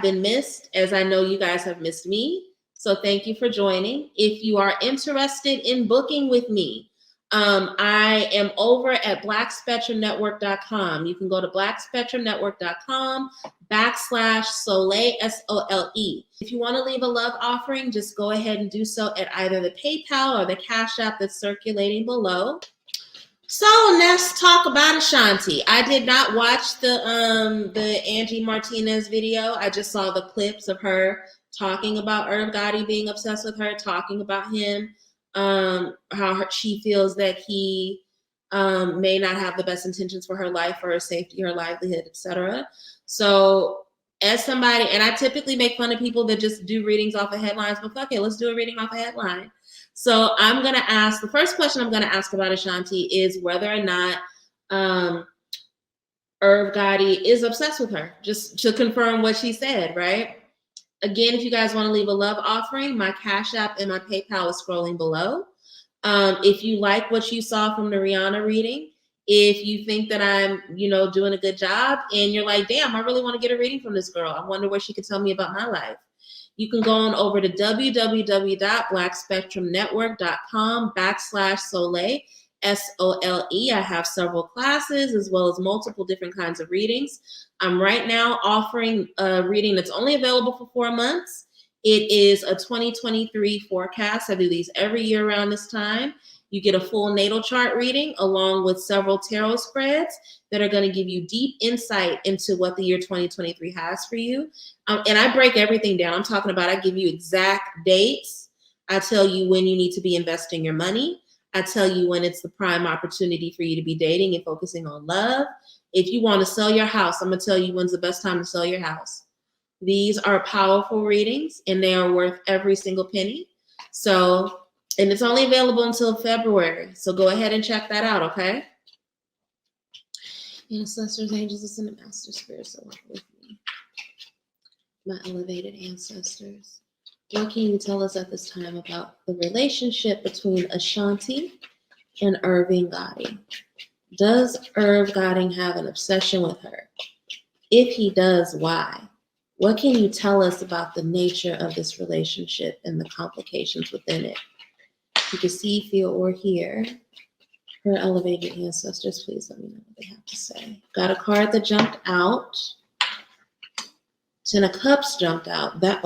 have been missed, as I know you guys have missed me. So thank you for joining. If you are interested in booking with me, I am over at blackspectrumnetwork.com. You can go to blackspectrumnetwork.com/Soleil, SOLE. If you want to leave a love offering, just go ahead and do so at either the PayPal or the Cash App that's circulating below. So let's talk about Ashanti. I did not watch the Angie Martinez video. I just saw the clips of her talking about Irv Gotti being obsessed with her, talking about him. How she feels that he may not have the best intentions for her life, for her safety, her livelihood, etc. So as somebody, and I typically make fun of people that just do readings off of headlines, but fuck it, let's do a reading off a headline. So I'm going to ask, the first question I'm going to ask about Ashanti is whether or not Irv Gotti is obsessed with her, just to confirm what she said, right? Again, if you guys want to leave a love offering, my Cash App and my PayPal is scrolling below. If you like what you saw from the Rihanna reading, if you think that I'm, doing a good job and you're like, damn, I really want to get a reading from this girl. I wonder what she could tell me about my life. You can go on over to www.blackspectrumnetwork.com/Soleil, SOLE. I have several classes as well as multiple different kinds of readings. I'm right now offering a reading that's only available for 4 months. It is a 2023 forecast. I do these every year around this time. You get a full natal chart reading along with several tarot spreads that are going to give you deep insight into what the year 2023 has for you. And I break everything down. I'm talking about, I give you exact dates. I tell you when you need to be investing your money. I tell you when it's the prime opportunity for you to be dating and focusing on love. If you want to sell your house, I'm going to tell you when's the best time to sell your house. These are powerful readings and they are worth every single penny. So, and it's only available until February. So go ahead and check that out, okay? Ancestors, angels, ascended masters, spirits that work with me. My elevated ancestors. What can you tell us at this time about the relationship between Ashanti and Irv Gotti? Does Irv Gotti have an obsession with her? If he does, why? What can you tell us about the nature of this relationship and the complications within it? You can see, feel, or hear her elevated ancestors. Please let me know what they have to say. Got a card that jumped out. 10 of Cups jumped out. That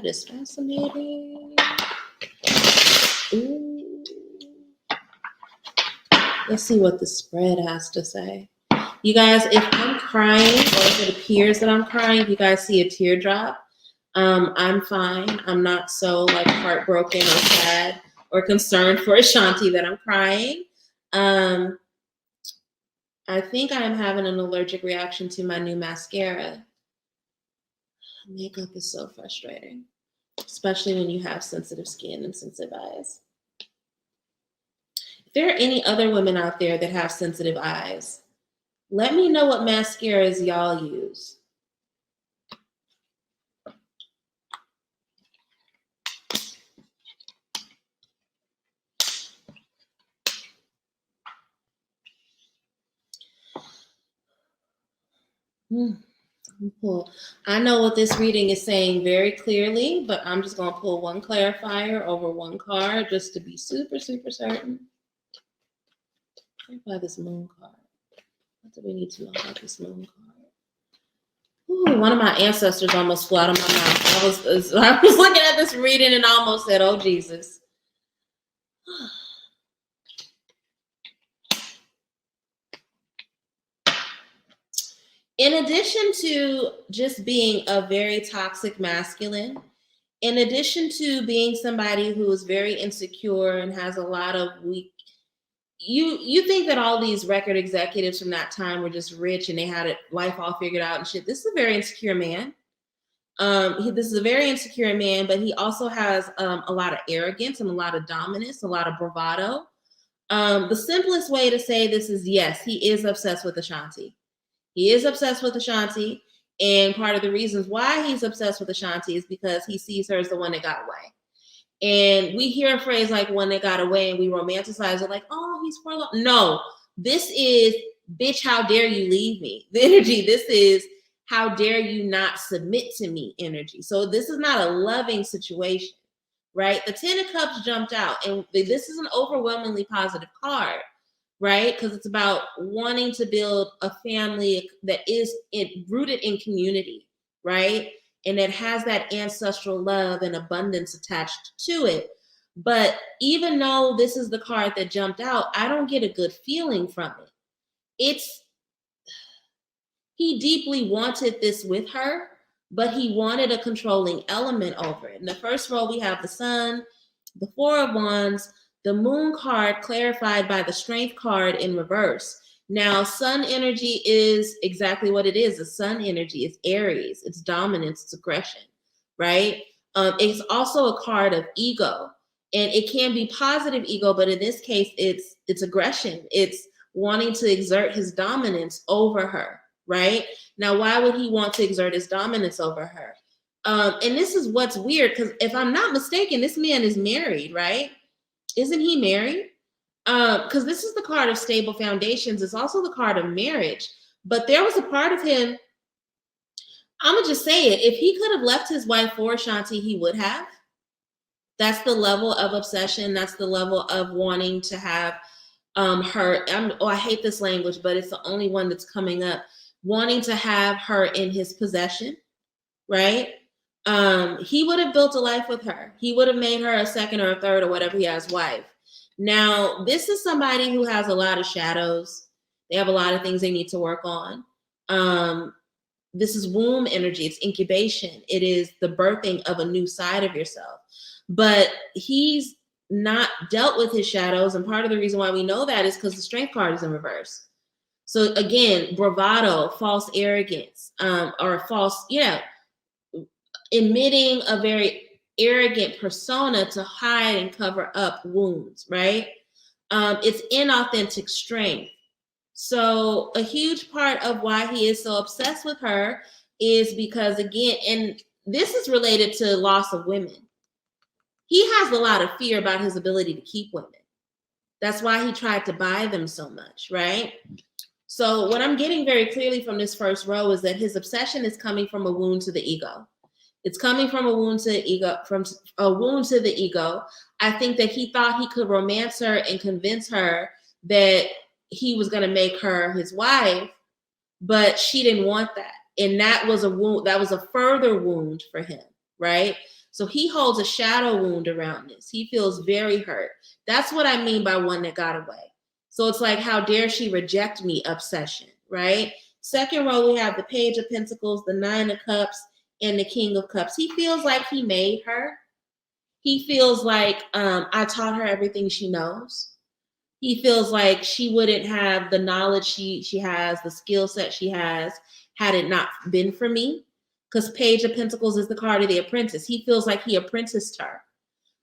is fascinating. Ooh. Let's see what the spread has to say. You guys, if I'm crying or if it appears that I'm crying, if you guys see a teardrop, I'm fine. I'm not so heartbroken or sad or concerned for Ashanti that I'm crying. I think I'm having an allergic reaction to my new mascara. Makeup is so frustrating, especially when you have sensitive skin and sensitive eyes. If there are any other women out there that have sensitive eyes, let me know what mascaras y'all use. Pull. I know what this reading is saying very clearly, but I'm just going to pull one clarifier over one card just to be super, super certain. Clarify this moon card. What do we need to know about this moon card? Ooh, one of my ancestors almost flew out of my mouth. I was looking at this reading and almost said, oh, Jesus. In addition to just being a very toxic masculine, in addition to being somebody who is very insecure and has a lot of weak, you think that all these record executives from that time were just rich and they had life all figured out and shit. This is a very insecure man. This is a very insecure man, but he also has a lot of arrogance and a lot of dominance, a lot of bravado. The simplest way to say this is yes, he is obsessed with Ashanti. He is obsessed with Ashanti, and part of the reasons why he's obsessed with Ashanti is because he sees her as the one that got away. And we hear a phrase like "one that got away" and we romanticize it like, oh, he's for love. No, this is, bitch, how dare you leave me? The energy, this is, how dare you not submit to me energy. So this is not a loving situation, right? The 10 of Cups jumped out, and this is an overwhelmingly positive card, right? Because it's about wanting to build a family that is rooted in community, right? And it has that ancestral love and abundance attached to it. But even though this is the card that jumped out, I don't get a good feeling from it. He deeply wanted this with her, but he wanted a controlling element over it. In the first row, we have the Sun, the Four of Wands, the Moon card clarified by the Strength card in reverse. Now, Sun energy is exactly what it is. The Sun energy is Aries. It's dominance, it's aggression, right? It's also a card of ego, and it can be positive ego, but in this case, it's aggression. It's wanting to exert his dominance over her, right? Now, why would he want to exert his dominance over her? And this is what's weird, because if I'm not mistaken, this man is married, right? Isn't he married? Because this is the card of stable foundations. It's also the card of marriage. But there was a part of him, I'm going to just say it. If he could have left his wife for Ashanti, he would have. That's the level of obsession. That's the level of wanting to have her. I hate this language, but it's the only one that's coming up. Wanting to have her in his possession, right? He would have built a life with her. He would have made her a second or a third or whatever he has wife. Now, this is somebody who has a lot of shadows. They have a lot of things they need to work on. This is womb energy. It's incubation. It is the birthing of a new side of yourself. But he's not dealt with his shadows. And part of the reason why we know that is because the Strength card is in reverse. So again, bravado, false arrogance, or false, emitting a very arrogant persona to hide and cover up wounds, right? It's inauthentic strength. So a huge part of why he is so obsessed with her is because, again, and this is related to loss of women. He has a lot of fear about his ability to keep women. That's why he tried to buy them so much, right? So what I'm getting very clearly from this first row is that his obsession is coming from a wound to the ego. It's coming from a wound to the ego, from a wound to the ego. I think that he thought he could romance her and convince her that he was going to make her his wife, but she didn't want that. And that was a wound, that was a further wound for him, right? So he holds a shadow wound around this. He feels very hurt. That's what I mean by one that got away. So it's like, how dare she reject me obsession, right? Second row, we have the Page of Pentacles, the Nine of Cups, and the King of Cups. He feels like he made her. He feels like I taught her everything she knows. He feels like she wouldn't have the knowledge she has, the skill set she has, had it not been for me. Because Page of Pentacles is the card of the apprentice. He feels like he apprenticed her.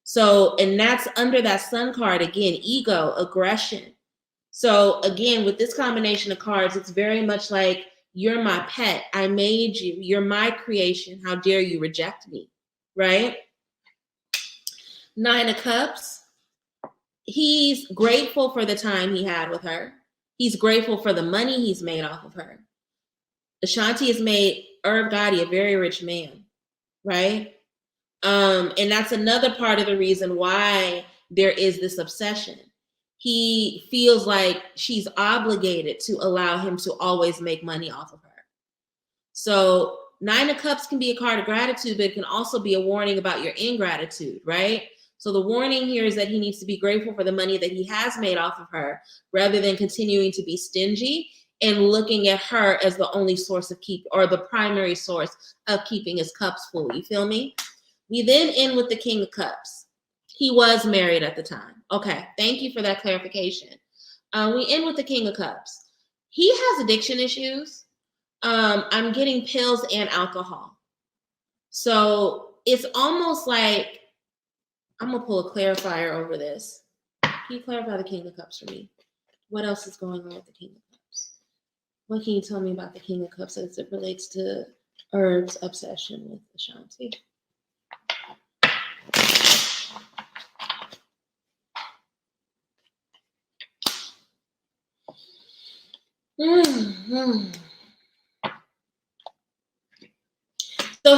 So, and that's under that Sun card, again, ego, aggression. So again, with this combination of cards, it's very much like, you're my pet. I made you. You're my creation. How dare you reject me, right? Nine of Cups. He's grateful for the time he had with her. He's grateful for the money he's made off of her. Ashanti has made Irv Gotti a very rich man, right? And that's another part of the reason why there is this obsession. He feels like she's obligated to allow him to always make money off of her. So Nine of Cups can be a card of gratitude, but it can also be a warning about your ingratitude, right? So the warning here is that he needs to be grateful for the money that he has made off of her, rather than continuing to be stingy and looking at her as the only source of or the primary source of keeping his cups full. You feel me? We then end with the King of Cups. He was married at the time. Okay, thank you for that clarification. We end with the King of Cups. He has addiction issues. I'm getting pills and alcohol. So it's almost like, I'm going to pull a clarifier over this. Can you clarify the King of Cups for me? What else is going on with the King of Cups? What can you tell me about the King of Cups as it relates to Irv's obsession with Ashanti? So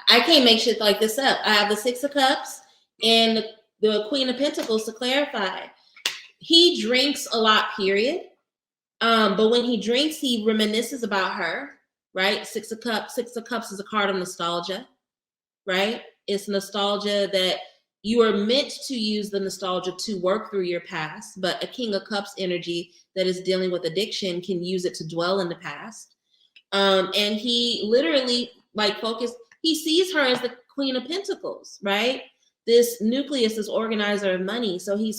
I can't make shit like this up. I have the Six of Cups and the Queen of Pentacles to clarify. He drinks a lot, period. But when he drinks, he reminisces about her, right? Six of Cups is a card of nostalgia, right? It's nostalgia that you are meant to use the nostalgia to work through your past, but a King of Cups energy that is dealing with addiction can use it to dwell in the past. And he literally he sees her as the Queen of Pentacles, right? This nucleus, this organizer of money. So he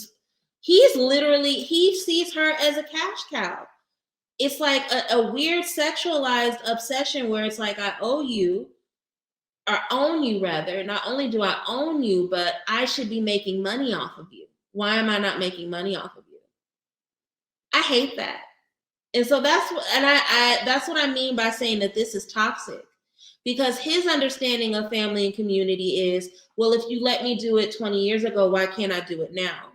sees her as a cash cow. It's like a weird sexualized obsession where it's like, I owe you, or own you rather. Not only do I own you, but I should be making money off of you. Why am I not making money off of you? I hate that. And so that's what I mean by saying that this is toxic, because his understanding of family and community is, well, if you let me do it 20 years ago, why can't I do it now?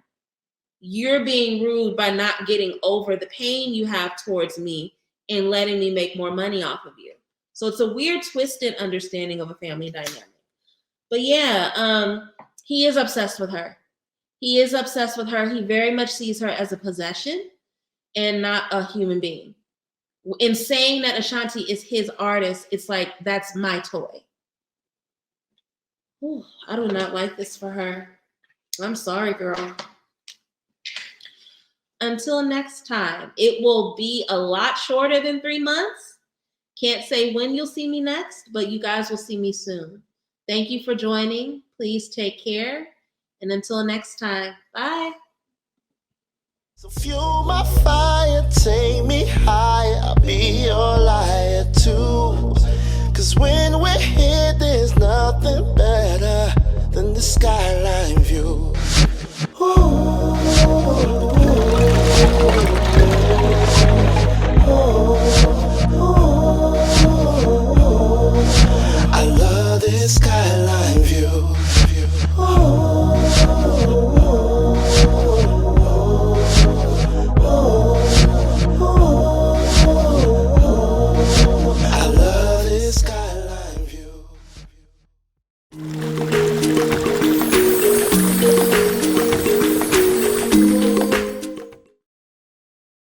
You're being rude by not getting over the pain you have towards me and letting me make more money off of you. So it's a weird, twisted understanding of a family dynamic. But yeah, he is obsessed with her. He is obsessed with her. He very much sees her as a possession and not a human being. In saying that Ashanti is his artist, it's like, that's my toy. Ooh, I do not like this for her. I'm sorry, girl. Until next time, it will be a lot shorter than 3 months. Can't say when you'll see me next, but you guys will see me soon. Thank you for joining. Please take care. And until next time, bye. So fuel my fire, take me higher, I'll be your liar too. Cause when we're here, there's nothing better than the skyline view.